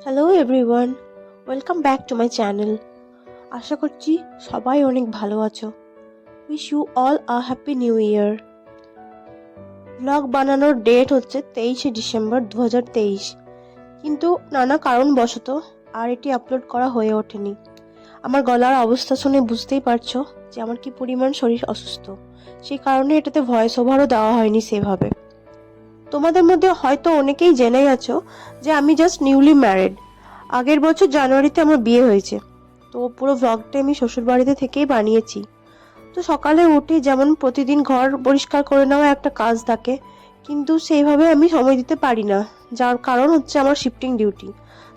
Hello everyone, welcome back to my channel. আশা করছি সবাই অনেক ভালো আছো। Wish you all a happy new year. Blog বানানোর ডেট হচ্ছে 23শে ডিসেম্বর 2023, কিন্তু নানা কারণবশত আর এটি আপলোড করা হয়ে ওঠেনি। আমার গলার অবস্থা শুনে বুঝতেই পারছো যে আমার কি পরিমাণ শরীর অসুস্থ। সেই কারণে এটাতে ভয়েস ওভারও দেওয়া হয়নি সেভাবে। তোমাদের মধ্যে হয়তো অনেকেই জেনেই আছো যে আমি জাস্ট নিউলি ম্যারিড। আগের বছর জানুয়ারিতে আমার বিয়ে হয়েছে। তো পুরো ভ্লগটা আমি শ্বশুর বাড়িতে থেকেই বানিয়েছি। তো সকালে উঠে যেমন প্রতিদিন ঘর পরিষ্কার করে নেওয়া একটা কাজ থাকে, কিন্তু সেইভাবে আমি সময় দিতে পারি না, যার কারণ হচ্ছে আমার শিফটিং ডিউটি।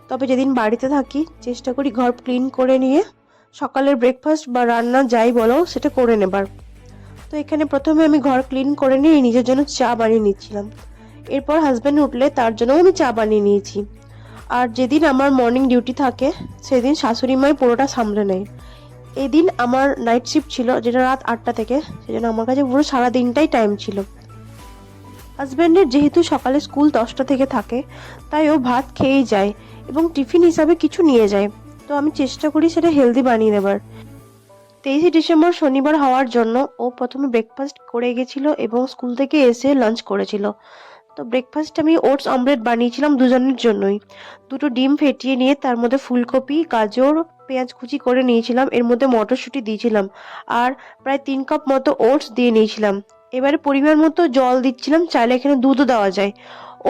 তবে যেদিন বাড়িতে থাকি চেষ্টা করি ঘর ক্লিন করে নিয়ে সকালের ব্রেকফাস্ট বা রান্না যাই বলো সেটা করে নেবার। তো এখানে প্রথমে আমি ঘর ক্লিন করে নিয়ে নিজের জন্য চা বানিয়ে নিচ্ছিলাম। এরপর হাজব্যান্ড উঠলে তার জন্য আমি চা বানিয়ে নিয়েছি। আর যেদিন আমার মর্নিং ডিউটি থাকে সেদিন শাশুড়ি মাই পুরোটা সামলে নেয়। এদিন আমার নাইট শিফট ছিল, যেটা রাত 8টা থেকে, সেজন্য আমার কাছে পুরো সারা দিনটাই টাইম ছিল। হাজব্যান্ডের যেহেতু সকালে স্কুল 10টা থেকে থাকে, তাই ও ভাত খেয়েই যায় এবং টিফিন হিসাবে কিছু নিয়ে যায়। তো আমি চেষ্টা করি সেটা হেলদি বানিয়ে দেবার। 23শে ডিসেম্বর শনিবার হওয়ার জন্য ও প্রথমে ব্রেকফাস্ট করে গেছিল এবং স্কুল থেকে এসে লাঞ্চ করেছিল। তো ব্রেকফাস্ট আমি ওটস অমলেট বানিয়েছিলাম দুজনের জন্যই। দুটো ডিম ফেটিয়ে নিয়ে তার মধ্যে ফুলকপি, গাজর, পেঁয়াজ কুচি করে নিয়েছিলাম, এর মধ্যে মটরশুঁটি দিয়েছিলাম আর প্রায় 3 কাপ মতো ওটস দিয়ে নিয়েছিলাম। এবারে পরিমাণ মতো জল দিচ্ছিলাম, চাইলে এখানে দুধও দেওয়া যায়।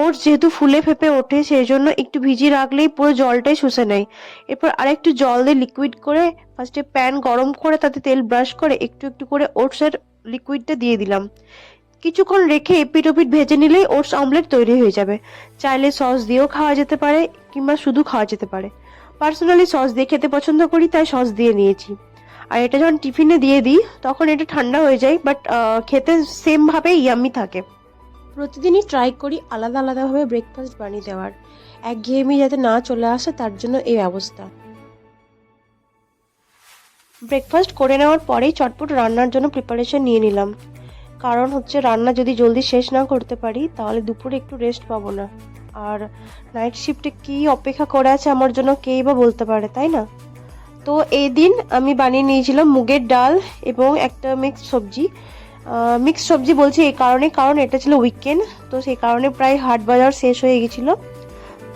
ওটস যেহেতু ফুলে ফেপে ওঠে সেই জন্য একটু ভিজিয়ে রাখলেই পুরো জলটাই শুষে নেয়। এরপর আরেকটু জল দিয়ে লিকুইড করে ফার্স্টে প্যান গরম করে তাতে তেল ব্রাশ করে একটু একটু করে ওটসের লিকুইডটা দিয়ে দিলাম। কিছুক্ষণ রেখে এপিট ওপিট ভেজে নিলেই ওটস অমলেট তৈরি হয়ে যাবে। চাইলে সস দিয়েও খাওয়া যেতে পারে কিংবা শুধু খাওয়া যেতে পারে। পার্সোনালি সস দিয়ে খেতে পছন্দ করি, তাই সস দিয়ে নিয়েছি। আর এটা যখন টিফিনে দিয়ে দিই তখন এটা ঠান্ডা হয়ে যায়, বাট খেতে সেম ভাবে ইয়াম্মি থাকে। প্রতিদিনই ট্রাই করি আলাদা আলাদাভাবে ব্রেকফাস্ট বানিয়ে দেওয়ার, একঘেয়েমি যাতে না চলে আসে তার জন্য এই ব্যবস্থা। ব্রেকফাস্ট করে নেওয়ার পরেই চটপট রান্নার জন্য প্রিপারেশন নিয়ে নিলাম। কারণ হচ্ছে রান্না যদি জলদি শেষ না করতে পারি তাহলে দুপুরে একটু রেস্ট পাবো না। আর নাইট শিফটে কি অপেক্ষা করে আছে আমার জন্য কেই বা বলতে পারে, তাই না? তো এই দিন আমি বানিয়ে নিয়েছিলাম মুগের ডাল এবং একটা মিক্সড সবজি বলছি এই কারণে, কারণ এটা ছিল উইকেন্ড। তো সেই কারণে প্রায় হাট বাজার শেষ হয়ে গেছিলো।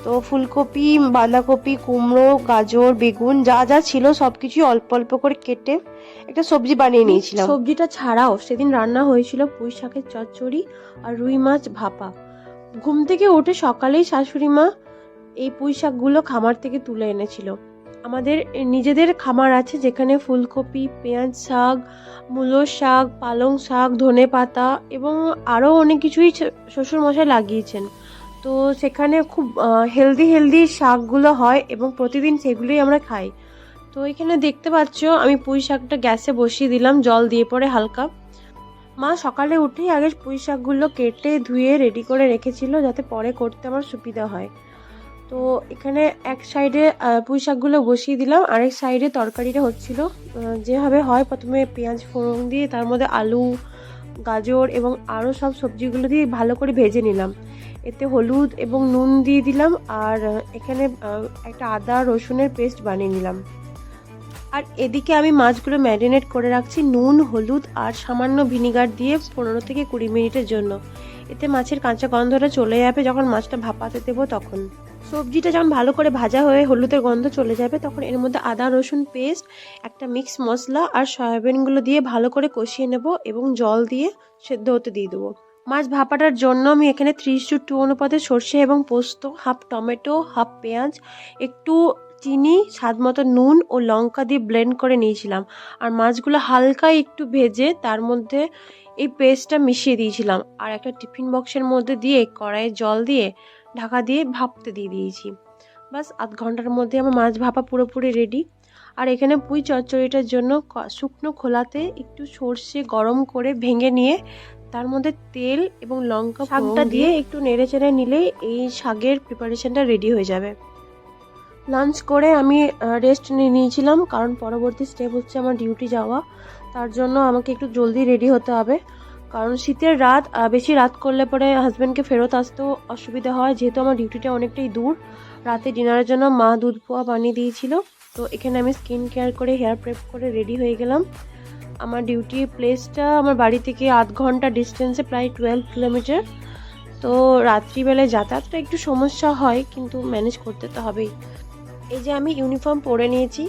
তো ফুলকপি, বাঁধাকপি, কুমড়ো, গাজর, বেগুন যা যা ছিল সবকিছু অল্প অল্প করে কেটে একটা সবজি বানিয়ে নিয়েছিলাম। সবজিটা ছাড়াও সেদিন রান্না হয়েছিল পুঁই শাকের চচ্চড়ি আর রুই মাছ ভাপা। ঘুম থেকে উঠে সকালেই শাশুড়ি মা এই পুঁই শাকগুলো খামার থেকে তুলে এনেছিল। আমাদের নিজেদের খামার আছে যেখানে ফুলকপি, পেঁয়াজ শাক, মূলো শাক, পালং শাক, ধনে পাতা এবং আরও অনেক কিছুই শ্বশুর মশাই লাগিয়েছেন। তো সেখানে খুব হেলদি হেলদি শাকগুলো হয় এবং প্রতিদিন সেগুলোই আমরা খাই। তো এখানে দেখতে পাচ্ছ আমি পুঁই শাকটা গ্যাসে বসিয়ে দিলাম জল দিয়ে পরে হালকা। মা সকালে উঠেই আগে পুঁই শাকগুলো কেটে ধুয়ে রেডি করে রেখেছিল যাতে পরে করতে আমার সুবিধা হয়। তো এখানে এক সাইডে পুঁই শাকগুলো বসিয়ে দিলাম, আরেক সাইডে তরকারিটা হচ্ছিল। যেভাবে হয় প্রথমে পেঁয়াজ ফোড়ন দিয়ে তার মধ্যে আলু, গাজর এবং আরও সব সবজিগুলো দিয়ে ভালো করে ভেজে নিলাম। এতে হলুদ এবং নুন দিয়ে দিলাম আর এখানে একটা আদা রসুনের পেস্ট বানিয়ে নিলাম। আর এদিকে আমি মাছগুলো ম্যারিনেট করে রাখছি নুন, হলুদ আর সামান্য ভিনিগার দিয়ে 15 থেকে 20 মিনিটের জন্য। এতে মাছের কাঁচা গন্ধটা চলে যাবে যখন মাছটা ভাপাতে দেবো তখন। সবজিটা যখন ভালো করে ভাজা হয়ে হলুদের গন্ধ চলে যাবে তখন এর মধ্যে আদা রসুন পেস্ট, একটা মিক্স মশলা আর সয়াবিনগুলো দিয়ে ভালো করে কষিয়ে নেব এবং জল দিয়ে সেদ্ধ হতে দিয়ে দেবো। মাছ ভাপাটার জন্য আমি এখানে 3:2 অনুপাতে সর্ষে এবং পোস্ত, হাফ টমেটো, হাফ পেঁয়াজ, একটু চিনি, স্বাদ মতো নুন ও লঙ্কা দিয়ে ব্লেন্ড করে নিয়েছিলাম। আর মাছগুলো হালকা একটু ভেজে তার মধ্যে এই পেস্টটা মিশিয়ে দিয়েছিলাম আর একটা টিফিন বক্সের মধ্যে দিয়ে কড়াইয়ে জল দিয়ে ঢাকা দিয়ে ভাপতে দিয়ে দিয়েছি। বাস আধ ঘন্টার মধ্যে আমার মাছ ভাপা পুরোপুরি রেডি। আর এখানে পুঁই চচ্চড়িটার জন্য শুকনো খোলাতে একটু সর্ষে গরম করে ভেঙে নিয়ে তার মধ্যে তেল এবং লঙ্কা শাকটা দিয়ে একটু নেড়ে চেড়ে নিলেই এই শাকের প্রিপারেশনটা রেডি হয়ে যাবে। লাঞ্চ করে আমি রেস্ট নিয়েছিলাম, কারণ পরবর্তী স্টেপ হচ্ছে আমার ডিউটি যাওয়া। তার জন্য আমাকে একটু জলদি রেডি হতে হবে, কারণ শীতের রাত, বেশি রাত করলে পরে হাজব্যান্ডকে ফেরত আসতেও অসুবিধা হয় যেহেতু আমার ডিউটিটা অনেকটাই দূর। রাতে ডিনারের জন্য মা দুধ পোয়া বানিয়ে দিয়েছিল। তো এখানে আমি স্কিন কেয়ার করে হেয়ার প্রেপ করে রেডি হয়ে গেলাম। আমার ডিউটি প্লেসটা আমার বাড়ি থেকে 8 ঘন্টা ডিস্টেন্সে, প্রায় 12 কিলোমিটার। তো রাত্রিবেলায় যাতায়াতটা একটু সমস্যা হয়, কিন্তু ম্যানেজ করতে তো হবেই। এই যে আমি ইউনিফর্ম পরে নিয়েছি,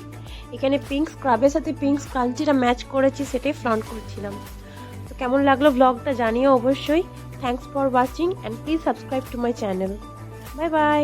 এখানে পিঙ্ক স্ক্রাবের সাথে পিঙ্ক স্কাঞ্চিটা ম্যাচ করেছি, সেটাই ফ্রন্ট করছিলাম। তো কেমন লাগলো ব্লগটা জানিও অবশ্যই। Thanks for watching and please subscribe to my channel. Bye bye.